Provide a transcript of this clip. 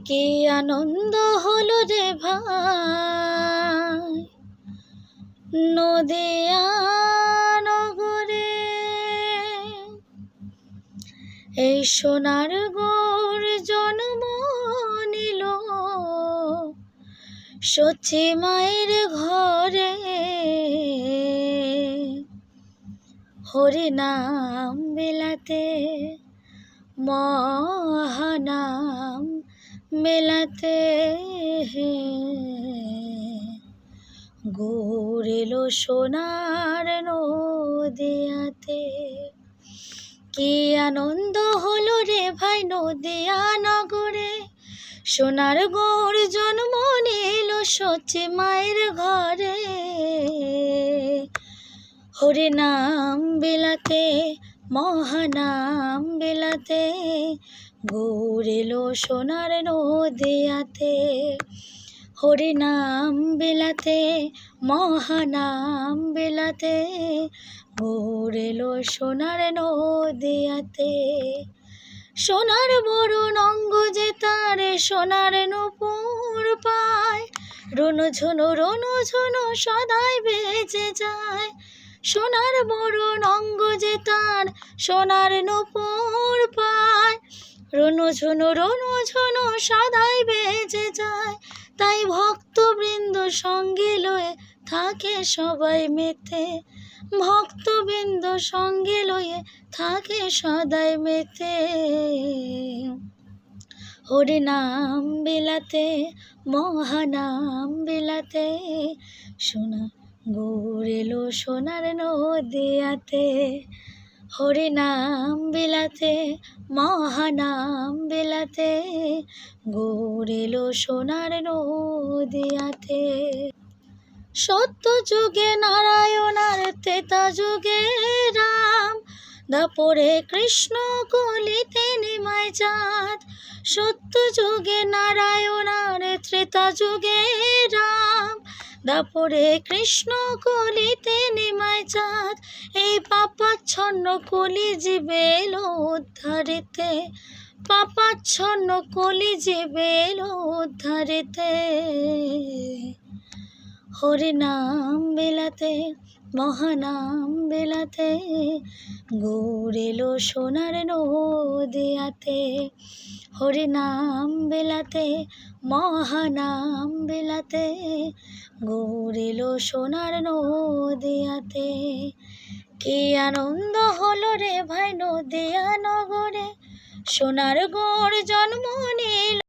কি আনন্দ হলো রে ভাই নদিয়া নগরে, এই সোনার গড় জন্ম নিল সচি মায়ের ঘরে। হরি নাম বিলাতে মহানাম মেলাতে, গৌর এলো সোনার নদিয়াতে। কি আনন্দ হলো রে ভাই নদিয়া নগরে, সোনার গৌর জন্ম নিল সচি মায়ের ঘরে। হরি নাম বিলাতে মহানাম বিলাতে, গৌর এলো সোনার নদিয়াতে। হরি নাম বিলাতে মহানাম বিলাতে, গৌর এলো সোনার নদিয়াতে। সোনার বরণ অঙ্গ যে তার সোনার নূপুর পায়, রুনু ঝুনু সদাই বেজে যায়। সোনার বরণ অঙ্গ যে তার সোনার নূপুর পায়, রুনু ঝুনু সদাই বেজে যায়। তাই ভক্তবৃন্দ সঙ্গে লয়ে থাকে সবাই মেতে, ভক্তবৃন্দ সঙ্গে লয়ে থাকে সদাই মেতে। হরি নাম বিলাতে মহানাম বিলাতে, সোনা গৌর এলো সোনার নদিয়াতে। হরি নাম বিলাতে মহানাম বিলাতে, গৌর এলো সোনার নদিয়াতে। সত্য যুগে নারায়ণ আর ত্রেতা যুগে রাম, দাপরে কৃষ্ণ কলিতে নিমায় চাঁদ। সত্য যুগে নারায়ণ আর ত্রেতা যুগে রাম, দাপরে কৃষ্ণ কলিতে নিমায় চাঁদ। এই পাপাচ্ছন্ন কলি জীবে এলো উদ্ধারিতে, পাপাচ্ছন্ন কলি জীবে এলো উদ্ধারিতে। হরি নাম বিলাতে মহানাম বিলাতে, গৌর এলো সোনার নদিয়াতে। হরি নাম বিলাতে মহানাম বিলাতে, গৌর এলো সোনার নদিয়াতে। কি আনন্দ হলো রে ভাই নদিয়া নগরে, সোনার গৌর জন্ম নিল